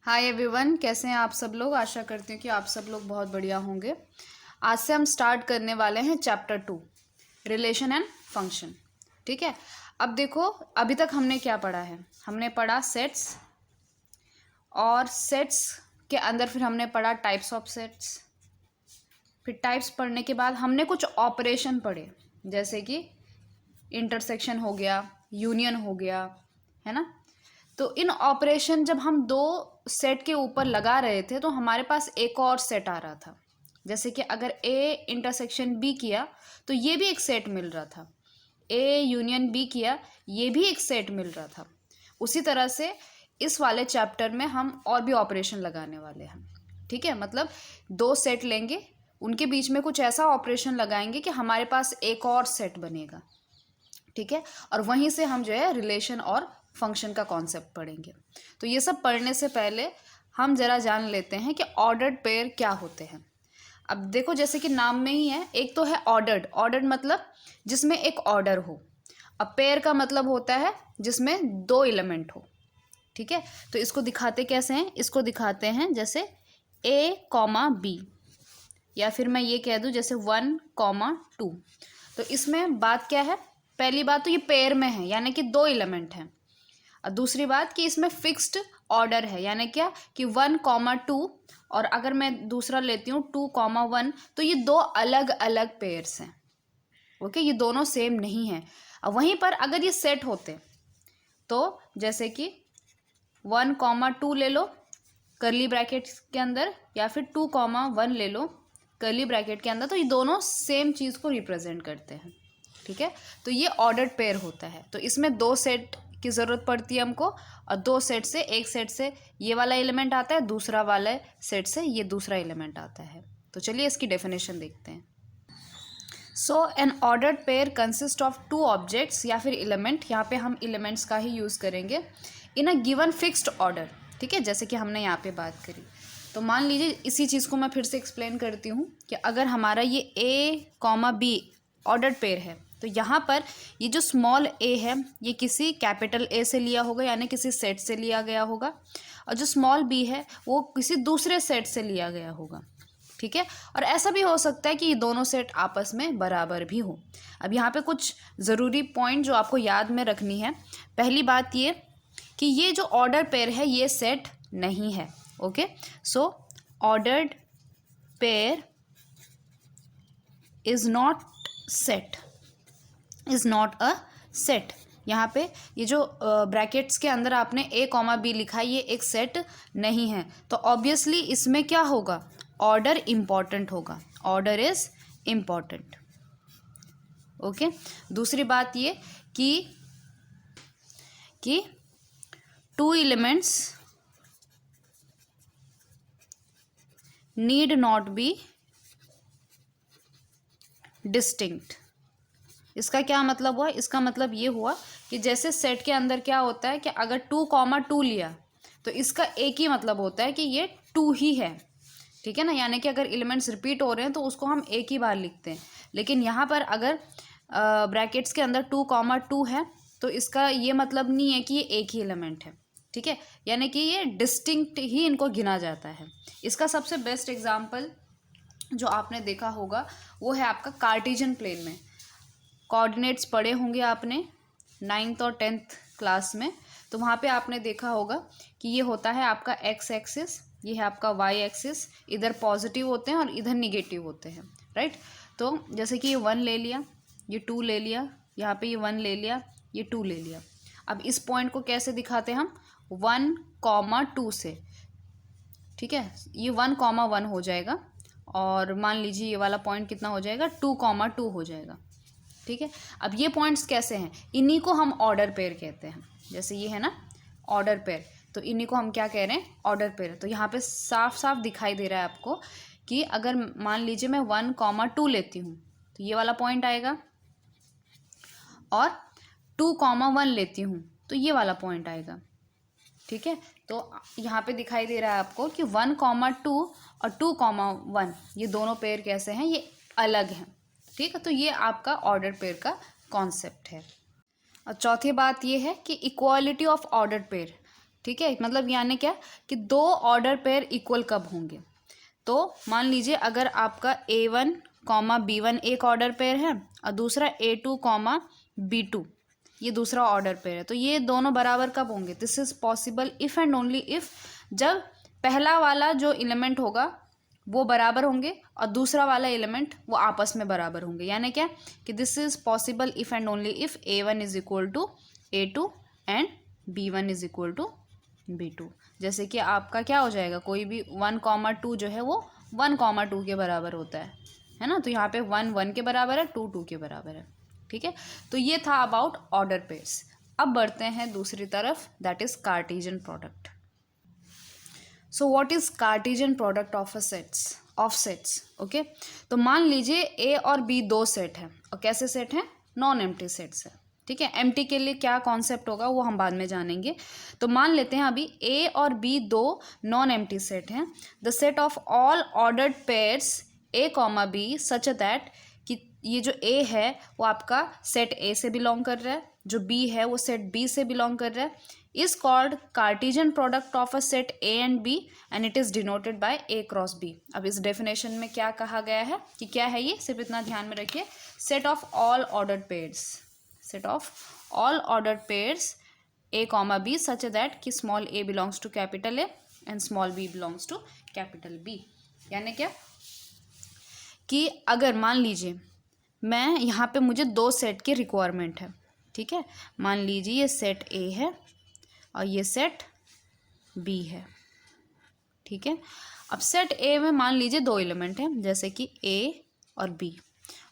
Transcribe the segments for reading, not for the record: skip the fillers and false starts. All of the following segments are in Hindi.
हाय एवरीवन, कैसे हैं आप सब लोग। आशा करती हूँ कि आप सब लोग बहुत बढ़िया होंगे। आज से हम स्टार्ट करने वाले हैं चैप्टर 2, रिलेशन एंड फंक्शन। ठीक है, अब देखो अभी तक हमने क्या पढ़ा है। हमने पढ़ा सेट्स, और सेट्स के अंदर फिर हमने पढ़ा टाइप्स ऑफ सेट्स। फिर टाइप्स पढ़ने के बाद हमने कुछ ऑपरेशन पढ़े, जैसे कि इंटरसेक्शन हो गया, यूनियन हो गया, है ना। तो इन ऑपरेशन जब हम दो सेट के ऊपर लगा रहे थे तो हमारे पास एक और सेट आ रहा था। जैसे कि अगर ए इंटरसेक्शन बी किया तो ये भी एक सेट मिल रहा था, ए यूनियन बी किया ये भी एक सेट मिल रहा था। उसी तरह से इस वाले चैप्टर में हम और भी ऑपरेशन लगाने वाले हैं। ठीक है, मतलब दो सेट लेंगे, उनके बीच में कुछ ऐसा ऑपरेशन लगाएंगे कि हमारे पास एक और सेट बनेगा। ठीक है, और वहीं से हम जो है रिलेशन और फंक्शन का कॉन्सेप्ट पढ़ेंगे। तो ये सब पढ़ने से पहले हम जरा जान लेते हैं कि ऑर्डर्ड पेयर क्या होते हैं। अब देखो, जैसे कि नाम में ही है, एक तो है ऑर्डर्ड। ऑर्डर्ड मतलब जिसमें एक ऑर्डर हो। अब पेयर का मतलब होता है जिसमें दो एलिमेंट हो। ठीक है, तो इसको दिखाते कैसे हैं, इसको दिखाते हैं जैसे ए कॉमा बी, या फिर मैं ये कह दूं जैसे 1 कॉमा 2। तो इसमें बात क्या है, पहली बात तो ये पेयर में है यानी कि दो एलिमेंट हैं। और दूसरी बात कि इसमें फिक्स्ड ऑर्डर है, यानी क्या कि 1 कॉमा 2, और अगर मैं दूसरा लेती हूँ 2 कॉमा 1, तो ये दो अलग अलग पेयर्स हैं। ओके, ये दोनों सेम नहीं है। अब वहीं पर अगर ये सेट होते तो जैसे कि 1 कॉमा 2 ले लो करली ब्रैकेट के अंदर, या फिर 2 कॉमा 1 ले लो करली ब्रैकेट के अंदर, तो ये दोनों सेम चीज़ को रिप्रेजेंट करते हैं। ठीक है, तो ये ऑर्डर्ड पेयर होता है। तो इसमें दो सेट की ज़रूरत पड़ती है हमको, और दो सेट से, एक सेट से ये वाला एलिमेंट आता है, दूसरा वाला सेट से ये दूसरा एलिमेंट आता है। तो चलिए इसकी डेफिनेशन देखते हैं। So an ordered pair consist of two objects, या फिर एलिमेंट, यहाँ पे हम एलिमेंट्स का ही यूज़ करेंगे, इन अ गिवन फिक्स्ड ऑर्डर। ठीक है, जैसे कि हमने यहाँ पे बात करी। तो मान लीजिए इसी चीज़ को मैं फिर से एक्सप्लेन करती हूँ कि अगर हमारा ये ए कॉमा बी ऑर्डर्ड पेयर है, तो यहाँ पर ये जो स्मॉल ए है ये किसी कैपिटल ए से लिया होगा, यानी किसी सेट से लिया गया होगा, और जो स्मॉल बी है वो किसी दूसरे सेट से लिया गया होगा। ठीक है, और ऐसा भी हो सकता है कि ये दोनों सेट आपस में बराबर भी हो। अब यहाँ पे कुछ ज़रूरी पॉइंट जो आपको याद में रखनी है। पहली बात ये कि ये जो ऑर्डर पेयर है ये सेट नहीं है। Okay, so ordered pair is not set, is not a set. यहाँ पे ये जो ब्रैकेट्स के अंदर आपने ए कॉमा बी लिखा है ये एक सेट नहीं है। तो ऑब्वियसली इसमें क्या होगा, ऑर्डर इम्पॉर्टेंट होगा, ऑर्डर इज इम्पॉर्टेंट। ओके, दूसरी बात ये कि two elements need not be distinct. इसका क्या मतलब हुआ, इसका मतलब ये हुआ कि जैसे सेट के अंदर क्या होता है कि अगर 2 कॉमा 2 लिया तो इसका एक ही मतलब होता है कि ये 2 ही है। ठीक है ना, यानी कि अगर एलिमेंट्स रिपीट हो रहे हैं तो उसको हम एक ही बार लिखते हैं। लेकिन यहाँ पर अगर ब्रैकेट्स के अंदर 2 कॉमा 2 है तो इसका ये मतलब नहीं है कि ये एक ही एलिमेंट है। ठीक है, यानी कि ये डिस्टिंक्ट ही इनको गिना जाता है। इसका सबसे बेस्ट एग्जाम्पल जो आपने देखा होगा वो है आपका कार्टेशियन प्लेन में। कोऑर्डिनेट्स पढ़े होंगे आपने 9th और 10th क्लास में, तो वहाँ पे आपने देखा होगा कि ये होता है आपका एक्स एक्सिस, ये है आपका वाई एक्सिस। इधर पॉजिटिव होते हैं और इधर निगेटिव होते हैं, राइट। तो जैसे कि ये 1 ले लिया, ये 2 ले लिया, यहाँ पे ये 1 ले लिया, ये 2 ले लिया। अब इस पॉइंट को कैसे दिखाते हैं हम, 1 कॉमा 2 से। ठीक है, ये 1 कॉमा 1 हो जाएगा, और मान लीजिए ये वाला पॉइंट कितना हो जाएगा, 2 कॉमा 2 हो जाएगा। ठीक है, अब ये पॉइंट्स कैसे हैं, इन्हीं को हम ऑर्डर पेयर कहते हैं। जैसे ये है ना ऑर्डर पेयर, तो इन्हीं को हम क्या कह रहे हैं, ऑर्डर पेयर। तो यहाँ पे साफ साफ दिखाई दे रहा है आपको कि अगर मान लीजिए मैं 1 कॉमा 2 लेती हूँ तो ये वाला पॉइंट आएगा, और 2 कॉमा 1 लेती हूँ तो ये वाला पॉइंट आएगा। ठीक है, तो यहाँ पे दिखाई दे रहा है आपको कि 1 कॉमा 2 और 2 कॉमा 1 ये दोनों पेयर कैसे हैं, ये अलग हैं। ठीक है, तो ये आपका ऑर्डर पेयर का कॉन्सेप्ट है। और चौथी बात ये है कि इक्वालिटी ऑफ ऑर्डर पेयर। ठीक है, मतलब यानी क्या कि दो ऑर्डर पेयर इक्वल कब होंगे। तो मान लीजिए अगर आपका A1 कॉमा B1 एक ऑर्डर पेयर है और दूसरा A2 कॉमा B2 ये दूसरा ऑर्डर पेयर है, तो ये दोनों बराबर कब होंगे। This is possible if and only if जब पहला वाला जो एलिमेंट होगा वो बराबर होंगे और दूसरा वाला एलिमेंट वो आपस में बराबर होंगे। यानी क्या कि this is possible if and only if A1 is equal to A2 and B1 is equal to B2। जैसे कि आपका क्या हो जाएगा, कोई भी 1,2 जो है वो 1,2 के बराबर होता है ना। तो यहाँ पे 1 1 के बराबर है, 2 2 के बराबर है। ठीक है, तो ये था अबाउट ऑर्डर पेयर्स। अब बढ़ते हैं दूसरी तरफ, that is Cartesian product. So what is Cartesian product of sets. Okay, तो मान लीजिए A और B दो सेट है, और कैसे सेट हैं, नॉन एम्प्टी सेट्स है। ठीक है, एम्प्टी के लिए क्या कॉन्सेप्ट होगा वो हम बाद में जानेंगे। तो मान लेते हैं अभी A और B दो नॉन एम्प्टी सेट हैं। The set of all ordered pairs A comma B such that कि ये जो A है वो आपका सेट A से बिलोंग कर रहा है, जो B है वो सेट B से बिलोंग कर रहा है, is called Cartesian product of a set A and B and it is denoted by A cross B। अब इस डेफिनेशन में क्या कहा गया है कि क्या है ये, सिर्फ इतना ध्यान में रखिए, set of all ordered pairs A comma B such that कि small a belongs to capital A and small b belongs to capital B। यानी क्या कि अगर मान लीजिए मैं यहाँ पे मुझे दो सेट की रिक्वायरमेंट है। ठीक है, मान लीजिए ये सेट A है और ये सेट B है। ठीक है, अब सेट A में मान लीजिए दो एलिमेंट हैं, जैसे कि A और B,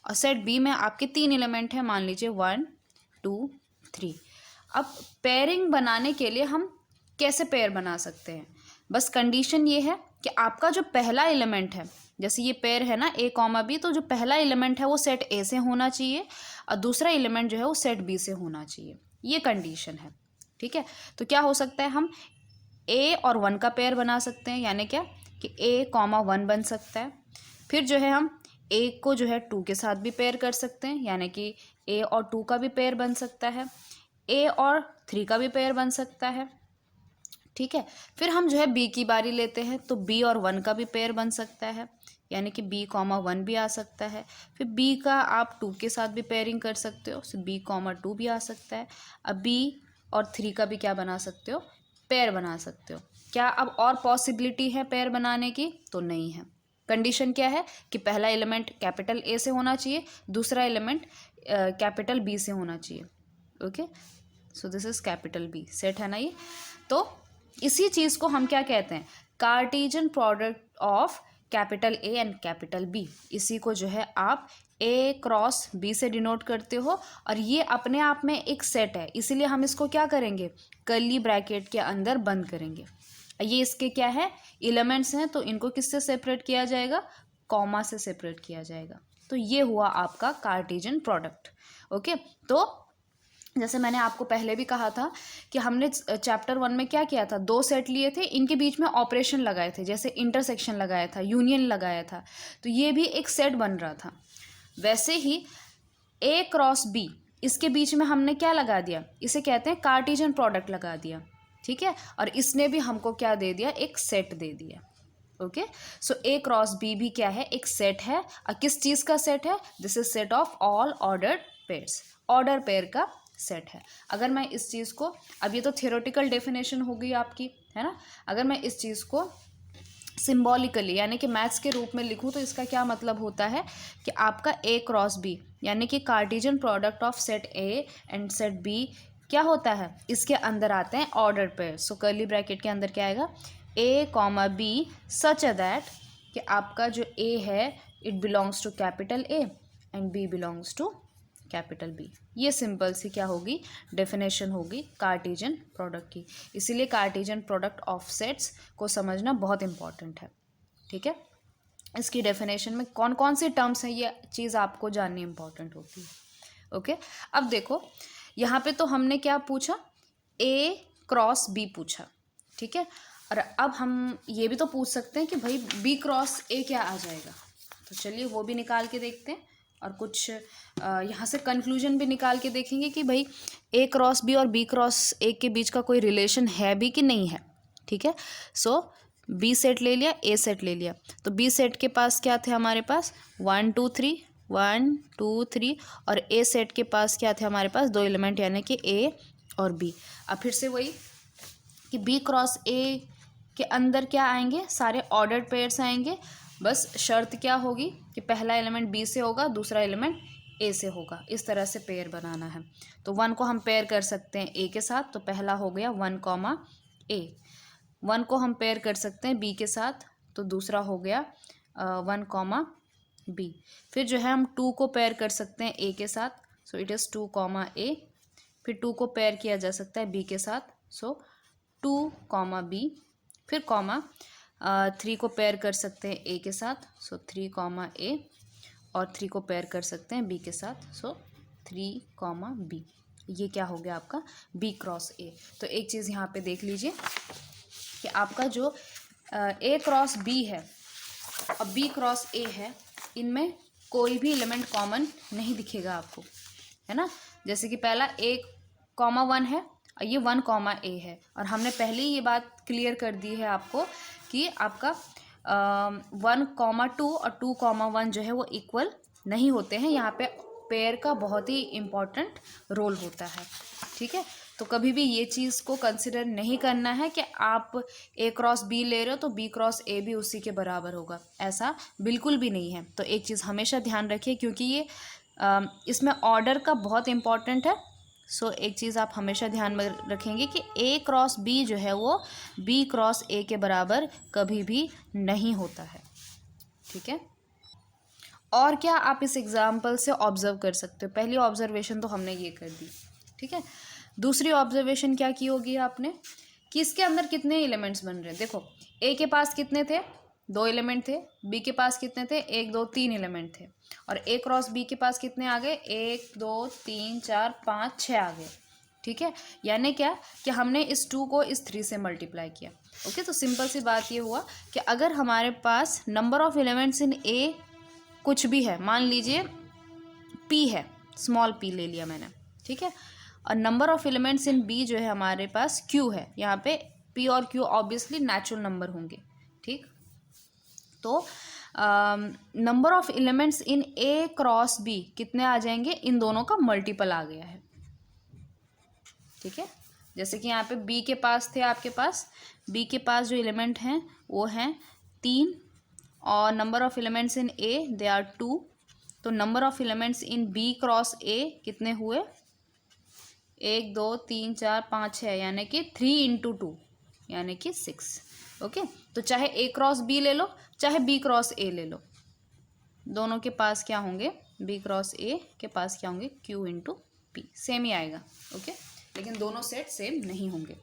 और सेट B में आपके तीन एलिमेंट हैं, मान लीजिए 1 2 3। अब पेयरिंग बनाने के लिए हम कैसे पेयर बना सकते हैं, बस कंडीशन ये है कि आपका जो पहला एलिमेंट है, जैसे ये पेयर है ना A कॉमा B, तो जो पहला एलिमेंट है वो सेट A से होना चाहिए और दूसरा एलिमेंट जो है वो सेट B से होना चाहिए, ये कंडीशन है। ठीक है, तो क्या हो सकता है, हम A और 1 का पेयर बना सकते हैं, यानी क्या कि A कॉमा 1 बन सकता है। फिर जो है हम A को जो है 2 के साथ भी पेयर कर सकते हैं, यानी कि A और 2 का भी पेयर बन सकता है, A और 3 का भी पेयर बन सकता है। ठीक है, फिर हम जो है B की बारी लेते हैं, तो B और 1 का भी पेयर बन सकता है, यानी कि B कॉमा 1 भी आ सकता है। फिर B का आप 2 के साथ भी पेयरिंग कर सकते हो, B कॉमा 2 भी आ सकता है। अब B और 3 का भी क्या बना सकते हो, पेयर बना सकते हो। क्या अब और पॉसिबिलिटी है पेयर बनाने की, तो नहीं है। कंडीशन क्या है कि पहला एलिमेंट कैपिटल A से होना चाहिए, दूसरा एलिमेंट कैपिटल B से होना चाहिए। Okay, so this is capital B set है ना ये। तो इसी चीज़ को हम क्या कहते हैं, Cartesian product of capital A and capital B। इसी को जो है आप A क्रॉस B से डिनोट करते हो, और ये अपने आप में एक सेट है, इसीलिए हम इसको क्या करेंगे, कर्ली ब्रैकेट के अंदर बंद करेंगे। ये इसके क्या है, एलिमेंट्स हैं, तो इनको किससे सेपरेट किया जाएगा, कॉमा से सेपरेट किया जाएगा। तो ये हुआ आपका कार्टेशियन प्रोडक्ट। ओके, तो जैसे मैंने आपको पहले भी कहा था कि हमने चैप्टर 1 में क्या किया था, दो सेट लिए थे, इनके बीच में ऑपरेशन लगाए थे, जैसे इंटरसेक्शन लगाया था, यूनियन लगाया था, तो ये भी एक सेट बन रहा था। वैसे ही A क्रॉस B, इसके बीच में हमने क्या लगा दिया, इसे कहते हैं कार्टेशियन प्रोडक्ट लगा दिया। ठीक है, और इसने भी हमको क्या दे दिया, एक सेट दे दिया। Okay, so A cross B भी क्या है, एक सेट है। और किस चीज़ का सेट है, this is set of all ordered pairs, order pair का सेट है। अगर मैं इस चीज़ को, अब ये तो थियोरेटिकल डेफिनेशन हो गई आपकी, है ना, अगर मैं इस चीज़ को सिम्बॉलिकली यानी कि मैथ्स के रूप में लिखूं, तो इसका क्या मतलब होता है कि आपका A क्रॉस B यानी कि Cartesian product of set A and set B क्या होता है, इसके अंदर आते हैं order pair. So curly bracket के अंदर क्या आएगा, A comma B such that कि आपका जो A है it belongs to capital A and B belongs to capital B। ये सिंपल सी क्या होगी, डेफिनेशन होगी कार्टेशियन प्रोडक्ट की। इसीलिए कार्टेशियन प्रोडक्ट ऑफ सेट्स को समझना बहुत इंपॉर्टेंट है। ठीक है, इसकी डेफिनेशन में कौन कौन सी टर्म्स हैं, ये चीज़ आपको जाननी इंपॉर्टेंट होती है। ओके, अब देखो यहाँ पे तो हमने क्या पूछा, A क्रॉस B पूछा। ठीक है, और अब हम ये भी तो पूछ सकते हैं कि भाई B क्रॉस A क्या आ जाएगा, तो चलिए वो भी निकाल के देखते हैं। और कुछ यहाँ से कंक्लूजन भी निकाल के देखेंगे कि भाई ए क्रॉस बी और बी क्रॉस ए के बीच का कोई रिलेशन है भी कि नहीं है। ठीक है, सो बी सेट ले लिया, ए सेट ले लिया, तो बी सेट के पास क्या थे हमारे पास 1 2 3 1 2 3, और ए सेट के पास क्या थे हमारे पास 2 एलिमेंट यानी कि ए और बी। अब फिर से वही कि बी क्रॉस ए के अंदर क्या आएंगे, सारे ऑर्डर्ड पेयर्स आएंगे, बस शर्त क्या होगी कि पहला एलिमेंट बी से होगा, दूसरा एलिमेंट ए से होगा, इस तरह से पेयर बनाना है। तो 1 को हम पेयर कर सकते हैं ए के साथ, तो पहला हो गया 1 कॉमा ए। 1 को हम पेयर कर सकते हैं बी के साथ, तो दूसरा हो गया 1 कॉमा बी। फिर जो है हम 2 को पेयर कर सकते हैं ए के साथ, सो इट इज़ 2 कॉमा ए। फिर 2 को पेयर किया जा सकता है बी के साथ, सो 2 कॉमा बी। फिर कॉमा 3 को पेयर कर सकते हैं ए के साथ, सो 3 कॉमा ए, और 3 को पेयर कर सकते हैं बी के साथ, सो 3 कॉमा बी। ये क्या हो गया आपका बी क्रॉस ए। तो एक चीज़ यहाँ पे देख लीजिए कि आपका जो ए क्रॉस बी है और बी क्रॉस ए है, इनमें कोई भी एलिमेंट कॉमन नहीं दिखेगा आपको, है ना। जैसे कि पहला ए कॉमा 1 है और ये 1 कॉमा ए है, और हमने पहले ही ये बात क्लियर कर दी है आपको कि आपका 1 कॉमा 2 और 2 कॉमा 1 जो है वो इक्वल नहीं होते हैं। यहाँ पे पेयर का बहुत ही इम्पॉर्टेंट रोल होता है। ठीक है, तो कभी भी ये चीज़ को कंसिडर नहीं करना है कि आप ए क्रॉस बी ले रहे हो तो बी क्रॉस ए भी उसी के बराबर होगा, ऐसा बिल्कुल भी नहीं है। तो एक चीज़ हमेशा ध्यान रखिए, क्योंकि ये इसमें ऑर्डर का बहुत इम्पॉर्टेंट है। सो एक चीज़ आप हमेशा ध्यान में रखेंगे कि ए क्रॉस बी जो है वो बी क्रॉस ए के बराबर कभी भी नहीं होता है। ठीक है, और क्या आप इस एग्जाम्पल से ऑब्जर्व कर सकते हो। पहली ऑब्जर्वेशन तो हमने ये कर दी। ठीक है, दूसरी ऑब्जर्वेशन क्या की होगी आपने कि इसके अंदर कितने एलिमेंट्स बन रहे हैं। देखो ए के पास कितने थे, 2 एलिमेंट थे, बी के पास कितने थे, 1 2 3 एलिमेंट थे, और ए क्रॉस बी के पास कितने आ गए, 1 2 3 4 5 6 आ गए। ठीक है, यानी क्या कि हमने इस 2 को इस 3 से मल्टीप्लाई किया। ओके, तो सिंपल सी बात ये हुआ कि अगर हमारे पास नंबर ऑफ एलिमेंट्स इन ए कुछ भी है, मान लीजिए p है, स्मॉल p ले लिया मैंने। ठीक है, और number of elements in b जो है हमारे पास q है। यहाँ पे p और q ऑब्वियसली नेचुरल नंबर होंगे। ठीक, तो number of elements in a cross b कितने आ जाएंगे, इन दोनों का मल्टीपल आ गया है। ठीक है, जैसे कि यहाँ पे b के पास थे, आपके पास b के पास जो एलिमेंट हैं वो हैं 3, और number of elements in A they are 2, तो number of elements in B cross A कितने हुए, 1 2 3 4 5 6, यानी कि 3 इंटू 2 यानी कि 6। ओके, तो चाहे ए क्रॉस बी ले लो चाहे बी क्रॉस ए ले लो, दोनों के पास क्या होंगे, बी क्रॉस ए के पास क्या होंगे, क्यू इंटू पी, सेम ही आएगा। ओके, लेकिन दोनों सेट सेम नहीं होंगे।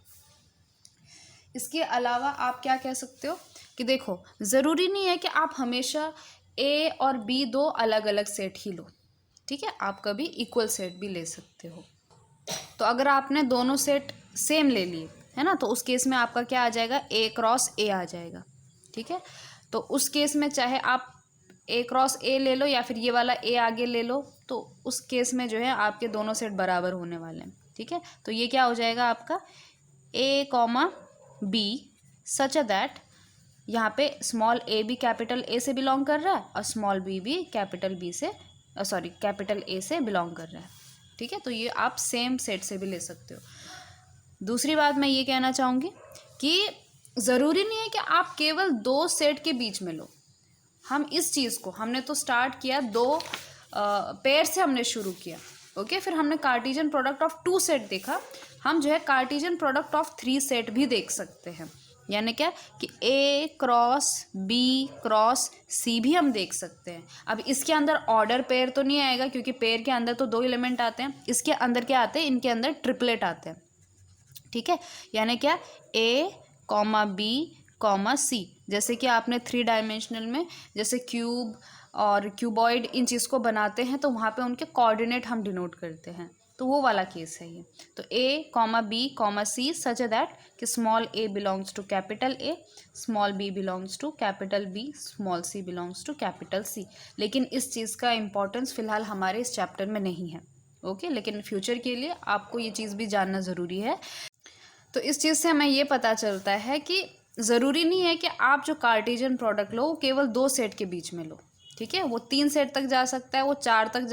इसके अलावा आप क्या कह सकते हो कि देखो ज़रूरी नहीं है कि आप हमेशा ए और बी 2 अलग अलग सेट ही लो। ठीक है, आप कभी इक्वल सेट भी ले सकते हो। तो अगर आपने दोनों सेट सेम ले लिए है ना, तो उस केस में आपका क्या आ जाएगा, ए क्रॉस ए आ जाएगा। ठीक है, तो उस केस में चाहे आप ए क्रॉस ए ले लो या फिर ये वाला ए आगे ले लो, तो उस केस में जो है आपके दोनों सेट बराबर होने वाले हैं। ठीक है, तो ये क्या हो जाएगा आपका ए कॉमा बी सच दैट यहाँ पे स्मॉल ए भी कैपिटल ए से बिलोंग कर रहा है और स्मॉल बी भी कैपिटल बी से कैपिटल ए से बिलोंग कर रहा है। ठीक है, तो ये आप सेम सेट से भी ले सकते हो। दूसरी बात मैं ये कहना चाहूँगी कि ज़रूरी नहीं है कि आप केवल 2 सेट के बीच में लो। हम इस चीज़ को हमने तो स्टार्ट किया 2 पेयर से हमने शुरू किया। ओके, फिर हमने कार्टेशियन प्रोडक्ट ऑफ 2 सेट देखा, हम जो है कार्टेशियन प्रोडक्ट ऑफ 3 सेट भी देख सकते हैं। यानी क्या कि ए क्रॉस बी क्रॉस सी भी हम देख सकते हैं। अब इसके अंदर ऑर्डर पेयर तो नहीं आएगा, क्योंकि पेयर के अंदर तो 2 एलिमेंट आते हैं। इसके अंदर क्या आते हैं, इनके अंदर ट्रिपलेट आते हैं। ठीक है, यानी क्या ए कॉमा बी कॉमा सी, जैसे कि आपने 3 डायमेंशनल में जैसे क्यूब और क्यूबॉइड इन चीज़ को बनाते हैं, तो वहाँ पे उनके कोऑर्डिनेट हम डिनोट करते हैं। तो वो वाला केस है ये। तो A comma B comma C such that कि small a belongs to capital A, small b belongs to capital B, small c belongs to capital C। लेकिन इस चीज़ का इम्पोर्टेंस फ़िलहाल हमारे इस चैप्टर में नहीं है, ओके। लेकिन फ्यूचर के लिए आपको ये चीज़ भी जानना ज़रूरी है। तो इस चीज़ से हमें ये पता चलता है कि ज़रूरी नहीं है कि आप जो कार्टेशियन प्रोडक्ट लो केवल 2 सेट के बीच में लो, ठीक है। वो 3 सेट तक जा सकता है, वो 4 तक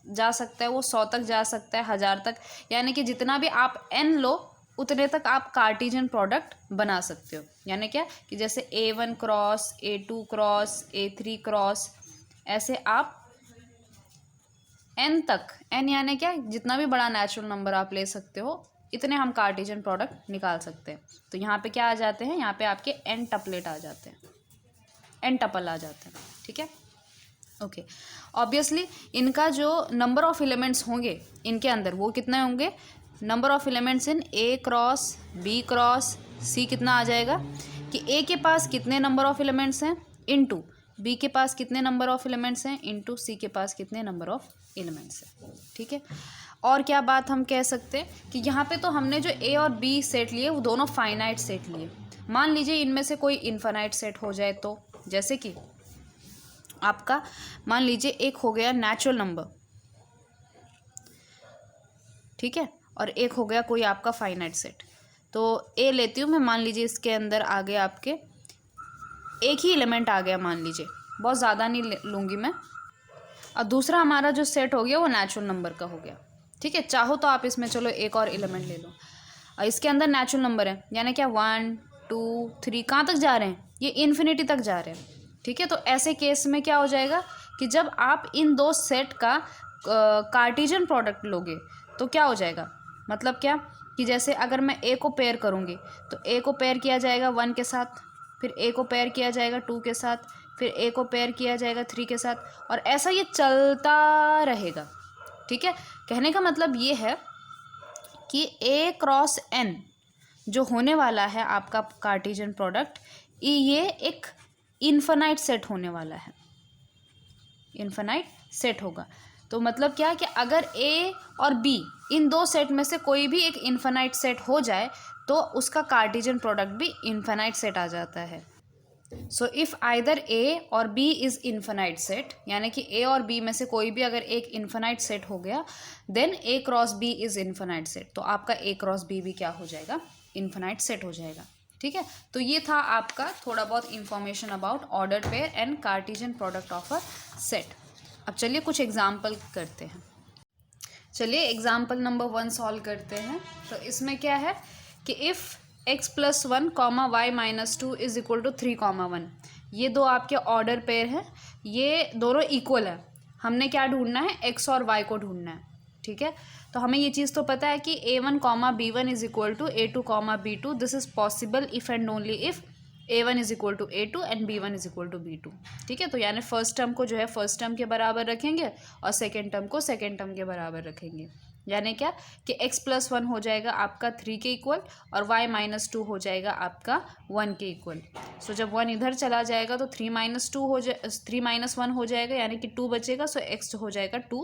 जा सकता है, वो 100 तक जा सकता है, 1000 तक, यानी कि जितना भी आप n लो उतने तक आप कार्टेशियन प्रोडक्ट बना सकते हो। यानी क्या कि जैसे A1 cross, A2 cross, A3 cross, ऐसे आप n तक, n यानी क्या जितना भी बड़ा नेचुरल नंबर आप ले सकते हो इतने हम कार्टेशियन प्रोडक्ट निकाल सकते हैं। तो यहाँ पे क्या आ जाते हैं, यहाँ पे आपके n टपलेट आ जाते हैं, n टपल आ जाते हैं, ठीक है, ओके। ऑब्वियसली इनका जो नंबर ऑफ एलिमेंट्स होंगे इनके अंदर वो कितने होंगे, number of elements in A cross B cross C कितना आ जाएगा कि A के पास कितने नंबर ऑफ एलिमेंट्स हैं इनटू B के पास कितने नंबर ऑफ एलिमेंट्स हैं इनटू C के पास कितने नंबर ऑफ एलिमेंट्स हैं, ठीक है। और क्या बात हम कह सकते हैं कि यहाँ पे तो हमने जो A और B सेट लिए वो दोनों फाइनाइट सेट लिए। मान लीजिए इनमें से कोई इनफाइनाइट सेट हो जाए तो, जैसे कि आपका मान लीजिए एक हो गया नेचुरल नंबर, ठीक है, और एक हो गया कोई आपका फाइनाइट सेट। तो A लेती हूँ मैं, मान लीजिए इसके अंदर आ गए आपके एक ही एलिमेंट आ गया, मान लीजिए, बहुत ज़्यादा नहीं लूँगी मैं। और दूसरा हमारा जो सेट हो गया वो नेचुरल नंबर का हो गया, ठीक है। चाहो तो आप इसमें चलो एक और एलिमेंट ले लो, और इसके अंदर नेचुरल नंबर है, यानी क्या 1 2 3 कहाँ तक जा रहे हैं, ये इन्फिनिटी तक जा रहे हैं, ठीक है। तो ऐसे केस में क्या हो जाएगा कि जब आप इन दो सेट का कार्टेशियन प्रोडक्ट लोगे तो क्या हो जाएगा, मतलब क्या कि जैसे अगर मैं A को पेयर करूँगी तो A को पेयर किया जाएगा 1 के साथ, फिर A को पेयर किया जाएगा 2 के साथ, फिर A को पेयर किया जाएगा 3 के साथ, और ऐसा ये चलता रहेगा, ठीक है। कहने का मतलब ये है कि A क्रॉस N जो होने वाला है आपका कार्टेशियन प्रोडक्ट, ये एक इन्फिनाइट सेट होने वाला है, इन्फिनाइट सेट होगा। तो मतलब क्या कि अगर A और B इन दो सेट में से कोई भी एक इन्फिनाइट सेट हो जाए तो उसका कार्टेशियन प्रोडक्ट भी इन्फिनाइट सेट आ जाता है। सो इफ़ आइदर A और B इज़ इन्फिनाइट सेट, यानी कि A और B में से कोई भी अगर एक इन्फिनाइट सेट हो गया, then A cross B is infinite set, तो आपका A क्रॉस B भी क्या हो जाएगा, इन्फिनाइट सेट हो जाएगा, ठीक है। तो ये था आपका थोड़ा बहुत information about ordered pair and Cartesian product of a set. अब चलिए कुछ एग्जाम्पल करते हैं। चलिए एग्जाम्पल नंबर 1 सॉल्व करते हैं। तो इसमें क्या है कि if x + 1 y - 2 is equal to 3 1, ये दो आपके ऑर्डर पेयर हैं, ये दोनों इक्वल है। हमने क्या ढूंढना है, x और y को ढूंढना है, ठीक है। तो हमें ये चीज़ तो पता है कि a1 b1 is equal to a2 b2, this is possible if and only if a1 is equal to a2 and b1 is equal to b2, ठीक है। तो यानी फर्स्ट टर्म को जो है फर्स्ट टर्म के बराबर रखेंगे और सेकेंड टर्म को सेकेंड टर्म के बराबर रखेंगे, यानी क्या कि x + 1 हो जाएगा आपका 3 के इक्वल और y - 2 हो जाएगा आपका 1 के इक्वल। सो जब 1 इधर चला जाएगा तो 3 - 2 हो जाए, 3 - 1 हो जाएगा, यानी कि 2 बचेगा, सो x हो जाएगा 2,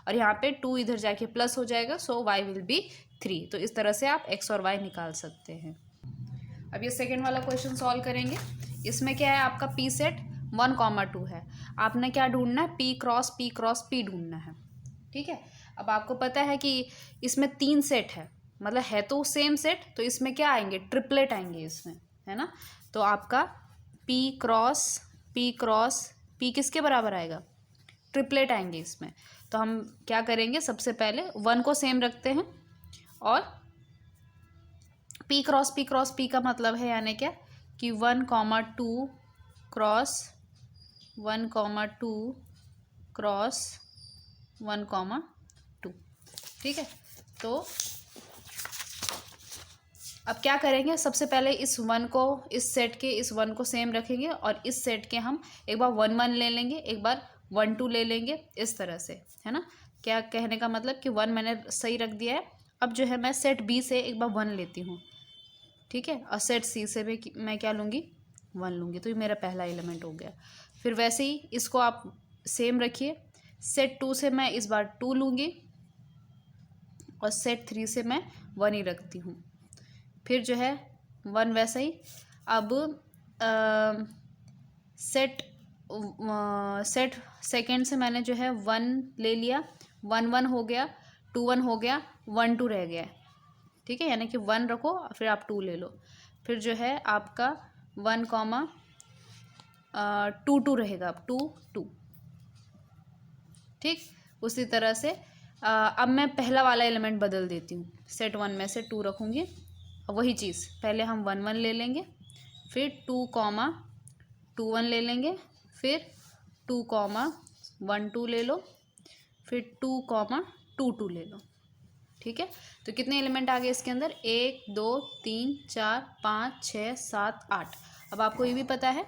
और यहाँ पे 2 इधर जाके प्लस हो जाएगा, सो y विल बी 3। तो इस तरह से आप x और y निकाल सकते हैं। अब ये सेकेंड वाला क्वेश्चन सॉल्व करेंगे। इसमें क्या है, आपका p सेट 1 2 है, आपने क्या ढूंढना है, p क्रॉस p ढूंढना है, ठीक है। अब आपको पता है कि इसमें 3 सेट है, मतलब है तो सेम सेट, तो इसमें क्या आएंगे, ट्रिपलेट आएंगे इसमें, है ना। तो आपका p क्रॉस p किसके बराबर आएगा, ट्रिपलेट आएंगे इसमें। तो हम क्या करेंगे, सबसे पहले 1 को सेम रखते हैं, और p क्रॉस p का मतलब है यानी क्या कि 1 2 क्रॉस 1 2 क्रॉस 1 2, ठीक है। तो अब क्या करेंगे, सबसे पहले इस 1 को, इस सेट के इस 1 को सेम रखेंगे, और इस सेट के हम एक बार 1 1 ले लेंगे, एक बार 1 2 ले लेंगे, इस तरह से, है ना। क्या कहने का मतलब कि 1 मैंने सही रख दिया है। अब जो है मैं सेट बी से एक बार 1 लेती हूँ, ठीक है, और सेट सी से भी मैं क्या लूँगी, 1 लूँगी, तो ये मेरा पहला एलिमेंट हो गया। फिर वैसे ही इसको आप सेम रखिए, सेट 2 से मैं इस बार 2 लूँगी, और सेट 3 से मैं 1 ही रखती हूँ। फिर जो है 1 वैसा ही। अब सेट सेकेंड से मैंने जो है 1 ले लिया, 1 1 हो गया, 2 1 हो गया, 1 2 रह गया, ठीक है। यानी कि 1 रखो फिर आप 2 ले लो। फिर जो है आपका 1 कॉमा 2 2 रहेगा, अब 2 2, ठीक। उसी तरह से अब मैं पहला वाला एलिमेंट बदल देती हूँ, सेट 1 में से 2 रखूँगी। अब वही चीज़ पहले हम 1 1 ले लेंगे, फिर 2 कॉमा 2 1 ले लेंगे, फिर 2 कॉमा 1 2 ले लो, फिर 2 कॉमा 2 2 ले लो, ठीक है। तो कितने एलिमेंट आ गए इसके अंदर, 1 2 3 4 5 6 7 8। अब आपको ये भी पता है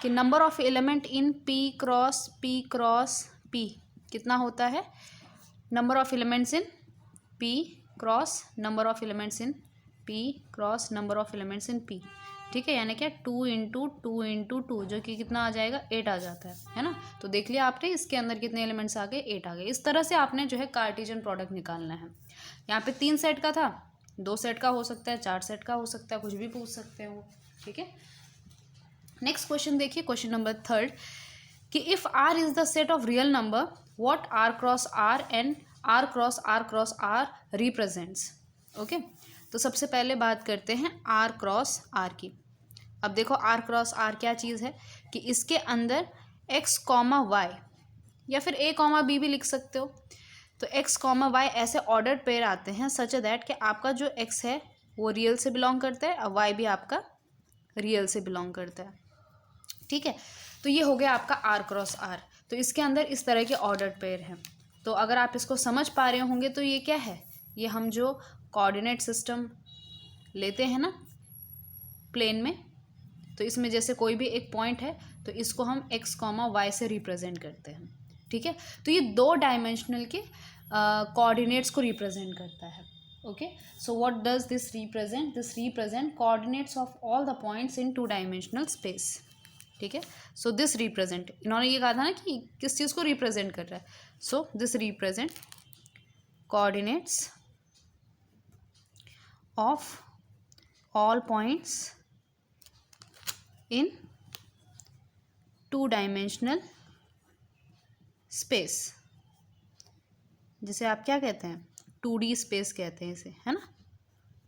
कि number of element in P cross P कितना होता है, number of elements in P cross number of elements in P cross number of elements in P, ठीक है। यानी क्या 2 इंटू 2 इंटू 2 जो कि कितना आ जाएगा, 8 आ जाता है ना। तो देख लिया आपने इसके अंदर कितने एलिमेंट्स आ गए, 8 आ गए। इस तरह से आपने जो है कार्टेशियन प्रोडक्ट निकालना है। यहाँ पे 3 सेट का था, 2 सेट का हो सकता है, 4 सेट का हो सकता है, कुछ भी पूछ सकते हैं वो, ठीक है। नेक्स्ट क्वेश्चन देखिए, क्वेश्चन नंबर 3 कि if R is the set of real number what R cross R and R cross R cross R represents. Okay, तो सबसे पहले बात करते हैं R क्रॉस R की। अब देखो R क्रॉस R क्या चीज़ है कि इसके अंदर x कॉमा वाई या फिर a कॉमा b भी लिख सकते हो। तो x कॉमा वाई ऐसे ऑर्डर पेयर आते हैं सच दैट कि आपका जो x है वो रियल से बिलोंग करता है और y भी आपका रियल से बिलोंग करता है, ठीक है। तो ये हो गया आपका R क्रॉस R। तो इसके अंदर इस तरह के ऑर्डर पेयर हैं। तो अगर आप इसको समझ पा रहे होंगे तो ये क्या है, ये हम जो कोऑर्डिनेट सिस्टम लेते हैं ना प्लेन में, तो इसमें जैसे कोई भी एक पॉइंट है तो इसको हम x कॉमा वाई से रिप्रेजेंट करते हैं, ठीक है। तो ये 2 डायमेंशनल के कोऑर्डिनेट्स को रिप्रेजेंट करता है। Okay, so what does this represent, this represent coordinates of all the points in 2 dimensional space, ठीक है। सो दिस रिप्रेजेंट, इन्होंने ये कहा था ना कि किस चीज़ को रिप्रेजेंट कर रहा है, so this represent coordinates of all points in 2 dimensional space, जिसे आप क्या कहते हैं, 2D स्पेस कहते हैं इसे, है ना,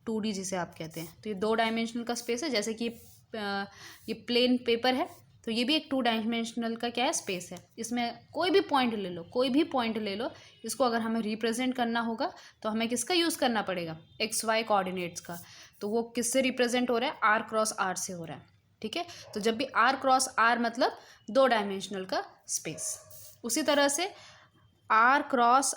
2D जिसे आप कहते हैं। तो ये 2 डायमेंशनल का स्पेस है, जैसे कि ये प्लेन पेपर है तो ये भी एक 2 डायमेंशनल का क्या है, स्पेस है। इसमें कोई भी पॉइंट ले लो, कोई भी पॉइंट ले लो, इसको अगर हमें रिप्रेजेंट करना होगा तो हमें किसका यूज़ करना पड़ेगा, XY कोऑर्डिनेट्स का। तो वो किससे रिप्रेजेंट हो रहा है, R क्रॉस R से हो रहा है, ठीक है। तो जब भी R क्रॉस R मतलब 2 डायमेंशनल का स्पेस। उसी तरह से R क्रॉस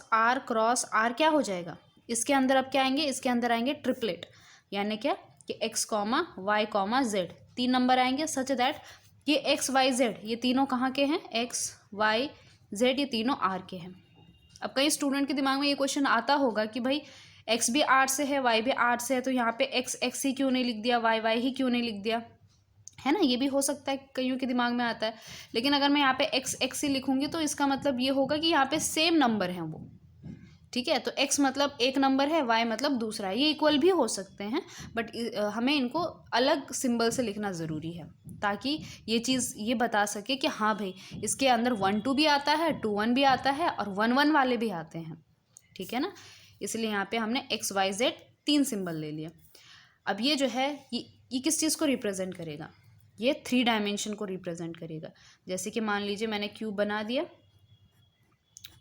R क्या हो जाएगा, इसके अंदर अब क्या आएंगे, इसके अंदर आएंगे ट्रिपलेट, यानी क्या कि x comma Y comma Z 3 number आएंगे सच दैट ये x y z ये तीनों कहाँ के हैं, x y z ये तीनों R के हैं। अब कई स्टूडेंट के दिमाग में ये क्वेश्चन आता होगा कि भाई x भी R से है, y भी R से है, तो यहाँ पे x ही क्यों नहीं लिख दिया, y ही क्यों नहीं लिख दिया, है ना। ये भी हो सकता है, कईयों के दिमाग में आता है। लेकिन अगर मैं यहाँ पे x ही लिखूंगी तो इसका मतलब ये होगा कि यहाँ पे सेम नंबर हैं वो, ठीक है। तो x मतलब एक नंबर है, y मतलब दूसरा है, ये इक्वल भी हो सकते हैं, बट हमें इनको अलग सिंबल से लिखना ज़रूरी है ताकि ये चीज़ ये बता सके कि हाँ भाई इसके अंदर 1 2 भी आता है, 2 1 भी आता है और 1 1 वाले भी आते हैं, ठीक है ना। इसलिए यहाँ पे हमने x y z 3 सिंबल ले लिया। अब ये जो है ये किस चीज़ को रिप्रेजेंट करेगा, ये 3 डायमेंशन को रिप्रेजेंट करेगा। जैसे कि मान लीजिए मैंने क्यूब बना दिया,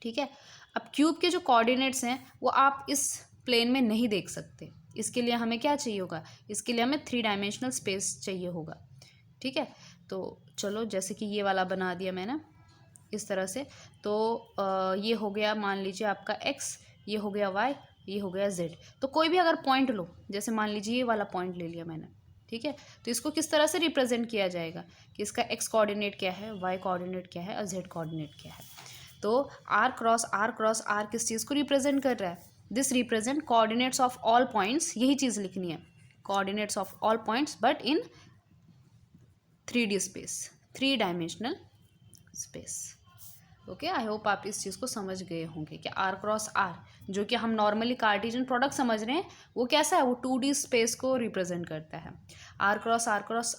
ठीक है। अब क्यूब के जो कोऑर्डिनेट्स हैं वो आप इस प्लेन में नहीं देख सकते, इसके लिए हमें क्या चाहिए होगा, इसके लिए हमें 3 डायमेंशनल स्पेस चाहिए होगा, ठीक है। तो चलो जैसे कि ये वाला बना दिया मैंने इस तरह से, तो ये हो गया मान लीजिए आपका x, ये हो गया y, ये हो गया z। तो कोई भी अगर पॉइंट लो, जैसे मान लीजिए ये वाला पॉइंट ले लिया मैंने, ठीक है। तो इसको किस तरह से रिप्रेजेंट किया जाएगा कि इसका x कोऑर्डिनेट क्या है, y कोऑर्डिनेट क्या है और z कोऑर्डिनेट क्या है। तो R क्रॉस R किस चीज़ को रिप्रेजेंट कर रहा है, this represent coordinates of all points, यही चीज़ लिखनी है, coordinates of all points but in 3D space, 3 dimensional space, okay, I hope आप इस चीज़ को समझ गए होंगे कि आर क्रॉस आर जो कि हम नॉर्मली कार्टेशियन प्रोडक्ट समझ रहे हैं वो कैसा है, वो 2D स्पेस को रिप्रेजेंट करता है। आर क्रॉस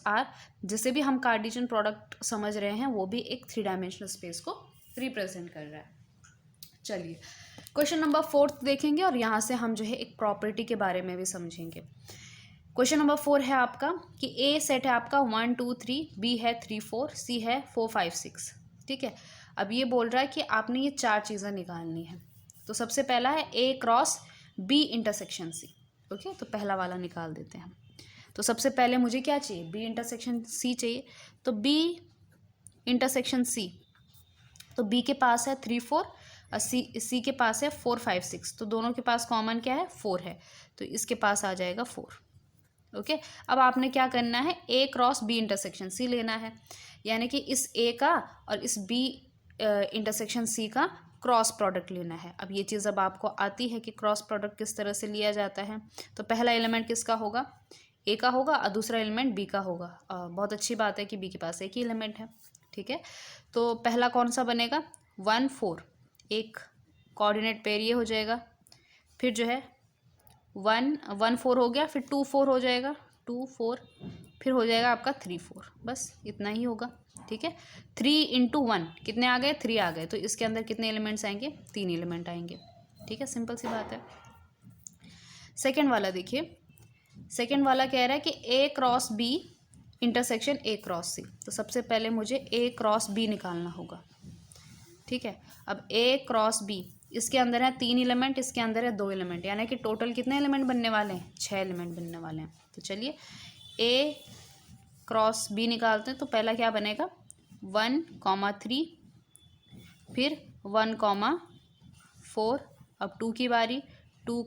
आर जिसे भी हम कार्टेशियन प्रोडक्ट समझ रहे हैं वो भी एक 3 डायमेंशनल स्पेस को रिप्रेजेंट कर रहा है। चलिए क्वेश्चन नंबर 4 देखेंगे और यहाँ से हम जो है एक प्रॉपर्टी के बारे में भी समझेंगे। क्वेश्चन नंबर 4 है आपका कि ए सेट है आपका 1 2 3, बी है 3 4, सी है 4 5 6। ठीक है, अब ये बोल रहा है कि आपने ये 4 चीज़ें निकालनी है। तो सबसे पहला है A cross B intersection C. Okay, तो पहला वाला निकाल देते हैं। तो सबसे पहले मुझे क्या चाहिए, बी इंटरसेक्शन सी चाहिए। तो बी इंटरसेक्शन सी, तो बी के पास है 3 4 और सी के पास है 4 5 6। तो दोनों के पास कॉमन क्या है, 4 है, तो इसके पास आ जाएगा 4। ओके, अब आपने क्या करना है, ए क्रॉस बी इंटरसेक्शन सी लेना है, यानी कि इस ए का और इस बी इंटरसेक्शन सी का क्रॉस प्रोडक्ट लेना है। अब ये चीज़ अब आपको आती है कि क्रॉस प्रोडक्ट किस तरह से लिया जाता है। तो पहला एलिमेंट किसका होगा, ए का होगा और दूसरा एलिमेंट बी का होगा। बहुत अच्छी बात है कि बी के पास एक ही एलिमेंट है। ठीक है, तो पहला कौन सा बनेगा, 1 4, एक कोऑर्डिनेट पेयर ये हो जाएगा। फिर जो है 1 1 4 हो गया, फिर 2 4 हो जाएगा, 2 4, फिर हो जाएगा आपका 3 4, बस इतना ही होगा। ठीक है, 3 इंटू 1 कितने आ गए, 3 आ गए। तो इसके अंदर कितने एलिमेंट्स आएंगे, 3 एलिमेंट आएंगे। ठीक है, सिंपल सी बात है। सेकेंड वाला देखिए, सेकेंड वाला कह रहा है कि A cross B intersection A cross C. तो सबसे पहले मुझे ए क्रॉस बी निकालना होगा। ठीक है, अब ए क्रॉस बी, इसके अंदर है 3 एलिमेंट, इसके अंदर है 2 एलिमेंट, यानी कि टोटल कितने एलिमेंट बनने वाले हैं, 6 एलिमेंट बनने वाले हैं। तो चलिए ए क्रॉस बी निकालते हैं। तो पहला क्या बनेगा, 1 3, फिर 1 4, अब 2 की बारी, 2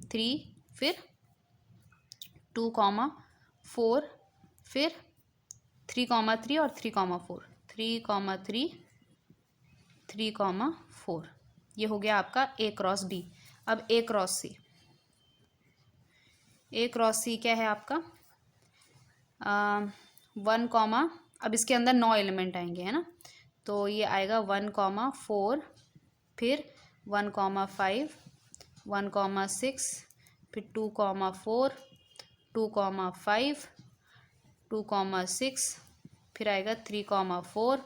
3, फिर 2 4, फिर 3 3 और 3 4, 3 3 3 4, ये हो गया आपका ए क्रॉस बी। अब ए क्रॉस सी, ए क्रॉस सी क्या है आपका, 1 अब इसके अंदर 9 एलिमेंट आएंगे, है ना। तो ये आएगा 1 4, फिर 1 5, 1 6, फिर 2 4, 2 5, 2 6, फिर आएगा 3 4,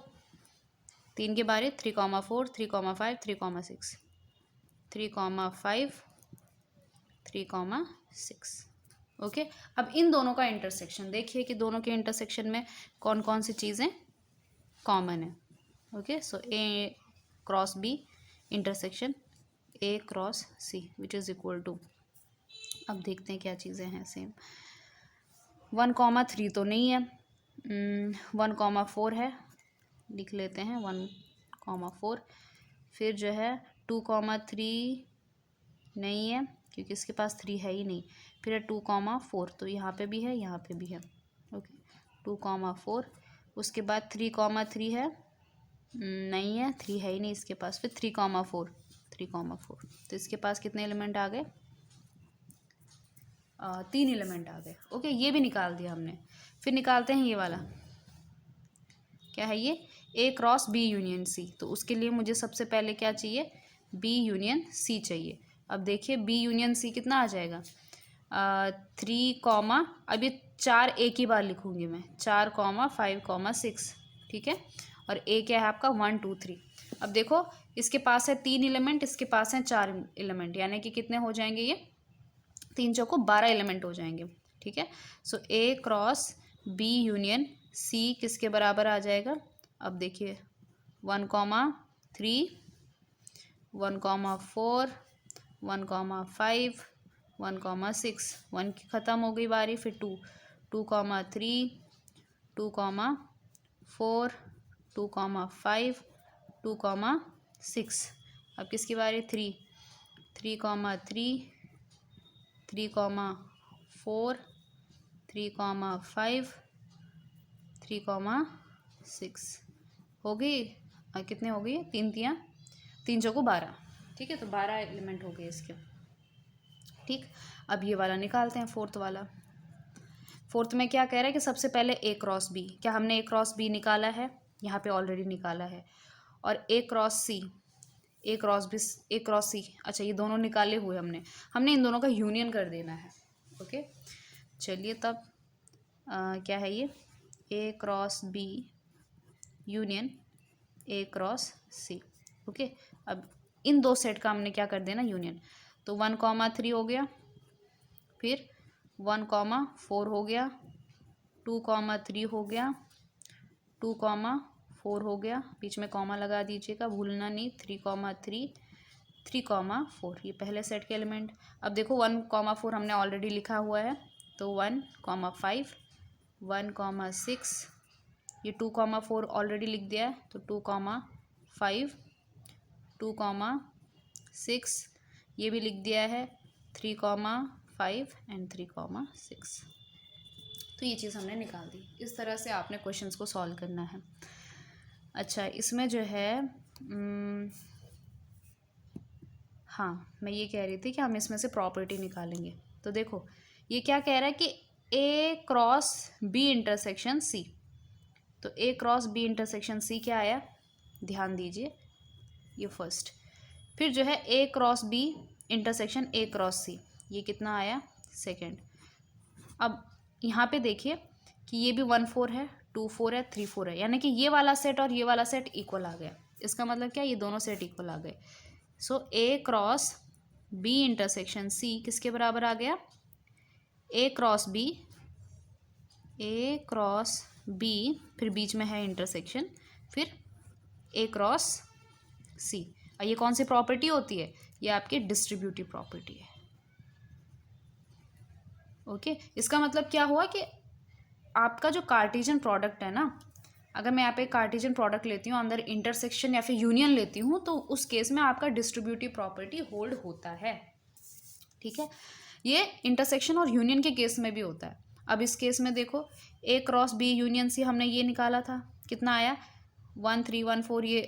3 के बारे, 3 4, 3 5, 3 6, 3 5, 3 6। ओके, अब इन दोनों का इंटरसेक्शन देखिए कि दोनों के इंटरसेक्शन में कौन कौन सी चीज़ें कॉमन है। Okay, so A cross B intersection A cross C which is equal to, अब देखते हैं क्या चीज़ें हैं सेम। 1 3 तो नहीं है, 1 4 है, लिख लेते हैं 1 4। फिर जो है 2 3 नहीं है क्योंकि इसके पास 3 है ही नहीं। फिर है 2 4, तो यहाँ पे भी है, यहाँ पे भी है। ओके, 2 4, उसके बाद 3 3 है, नहीं है, 3 है ही नहीं इसके पास। फिर 3 4, 3 4, तो इसके पास कितने एलिमेंट आ गए, 3 एलिमेंट आ गए। ओके, ये भी निकाल दिया हमने। फिर निकालते हैं ये वाला, क्या है ये, A cross B union C. तो उसके लिए मुझे सबसे पहले क्या चाहिए, बी यूनियन सी चाहिए। अब देखिए बी यूनियन सी कितना आ जाएगा, 3 अब ये 4 एक ही बार लिखूंगी मैं, 4 5 6। ठीक है, और ए क्या है आपका 1 2 3। अब देखो इसके पास है 3 एलिमेंट, इसके पास है 4 एलिमेंट, यानी कि कितने हो जाएंगे ये, 3 चौको 12 एलिमेंट हो जाएंगे। ठीक है, सो A cross B union C किसके बराबर आ जाएगा, अब देखिए 1 3, 1 4, 1 5, 1 6, 1 की ख़त्म हो गई बारी। फिर 2 3, 2 4, 2 5, 2 6। अब किसकी बारी, 3 3, 3 4, 3 5, 3 6 हो गई। कितने हो गई, 3 चौको 12। ठीक है, तो 12 एलिमेंट हो गए इसके। ठीक, अब ये वाला निकालते हैं, फोर्थ वाला। फोर्थ में क्या कह रहा है कि सबसे पहले ए क्रॉस बी, क्या हमने ए क्रॉस बी निकाला है, यहाँ पे ऑलरेडी निकाला है। और ए क्रॉस सी, ए क्रॉस सी, अच्छा ये दोनों निकाले हुए हमने इन दोनों का यूनियन कर देना है। ओके चलिए तब क्या है ये, A cross B union A cross C. Okay अब इन दो सेट का हमने क्या कर देना, यूनियन। तो 1,3 हो गया, फिर 1,4 हो गया, 2,3 हो गया, 2,4 हो गया, बीच में कॉमा लगा दीजिएगा, भूलना नहीं, 3,3, 3,4 ये पहले सेट के एलिमेंट। अब देखो 1,4 हमने ऑलरेडी लिखा हुआ है, तो 1,5, 1,6, ये 2,4 ऑलरेडी लिख दिया है, तो 2,5, 2,6 ये भी लिख दिया है, 3,5 एंड 3,6। तो ये चीज़ हमने निकाल दी। इस तरह से आपने क्वेश्चंस को सॉल्व करना है। अच्छा इसमें जो है हाँ मैं ये कह रही थी कि हम इसमें से प्रॉपर्टी निकालेंगे। तो देखो ये क्या कह रहा है कि A cross B intersection C, तो A cross B intersection C क्या आया, ध्यान दीजिए ये फर्स्ट, फिर जो है A cross B intersection A cross C, ये कितना आया, सेकेंड। अब यहाँ पे देखिए कि ये भी 1,4 है, 2,4 है, 3,4 है, यानी कि ये वाला सेट और ये वाला सेट इक्वल आ गया। इसका मतलब क्या, ये दोनों सेट इक्वल आ गए। सो ए क्रॉस बी इंटरसेक्शन सी किसके बराबर आ गया, ए क्रॉस बी, ए क्रॉस बी, फिर बीच में है इंटरसेक्शन, फिर ए क्रॉस सी। और ये कौन सी प्रॉपर्टी होती है, ये आपकी डिस्ट्रीब्यूटिव प्रॉपर्टी है। ओके इसका मतलब क्या हुआ कि आपका जो कार्टेशियन प्रोडक्ट है ना, अगर मैं यहाँ पे कार्टेशियन प्रोडक्ट लेती हूँ, अंदर इंटरसेक्शन या फिर यूनियन लेती हूँ, तो उस केस में आपका डिस्ट्रीब्यूटिव प्रॉपर्टी होल्ड होता है। ठीक है, ये इंटरसेक्शन और यूनियन के केस में भी होता है। अब इस केस में देखो ए क्रॉस बी यूनियन सी हमने ये निकाला था, कितना आया 1, 3, 1, 4, ये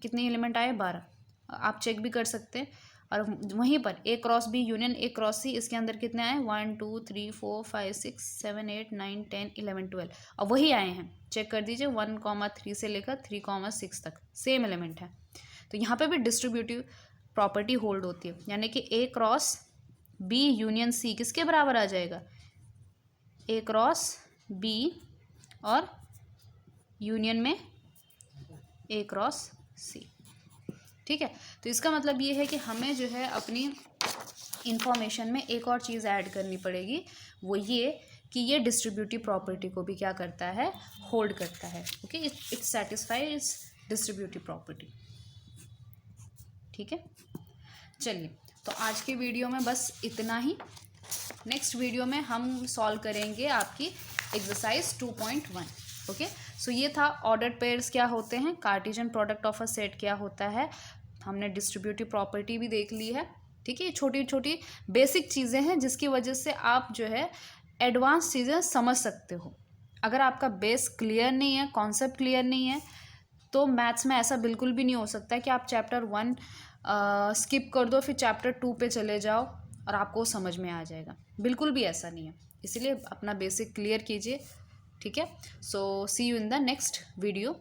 कितने एलिमेंट आए 12, आप चेक भी कर सकते हैं। और वहीं पर A cross B union A cross C, इसके अंदर कितने आए 1, 2, 3, 4, 5, 6, 7, 8, 9, 10, 11, 12 और वही आए हैं, चेक कर दीजिए 1,3 से लेकर 3,6 तक सेम एलिमेंट है। तो यहाँ पे भी डिस्ट्रीब्यूटिव प्रॉपर्टी होल्ड होती है, यानी कि A cross B union C किसके बराबर आ जाएगा, ए क्रॉस बी और यूनियन में ए क्रॉस सी। ठीक है, तो इसका मतलब ये है कि हमें जो है अपनी इंफॉर्मेशन में एक और चीज़ ऐड करनी पड़ेगी, वो ये कि ये डिस्ट्रीब्यूटिव प्रॉपर्टी को भी क्या करता है, होल्ड करता है। Okay it satisfies distributive property. ठीक है, चलिए तो आज के वीडियो में बस इतना ही। नेक्स्ट वीडियो में हम सॉल्व करेंगे आपकी एक्सरसाइज 2.1। ओके सो ये था ऑर्डर्ड पेयर्स क्या होते हैं, Cartesian product of a set क्या होता है, हमने डिस्ट्रीब्यूटिव प्रॉपर्टी भी देख ली है। ठीक है, छोटी छोटी बेसिक चीज़ें हैं जिसकी वजह से आप जो है एडवांस चीज़ें समझ सकते हो। अगर आपका बेस क्लियर नहीं है, कॉन्सेप्ट क्लियर नहीं है, तो मैथ्स में ऐसा बिल्कुल भी नहीं हो सकता कि आप चैप्टर 1 स्किप कर दो फिर चैप्टर 2 पे चले जाओ और आपको समझ में आ जाएगा, बिल्कुल भी ऐसा नहीं है। इसीलिए अपना बेसिक क्लियर कीजिए। ठीक है, so see you in the next video.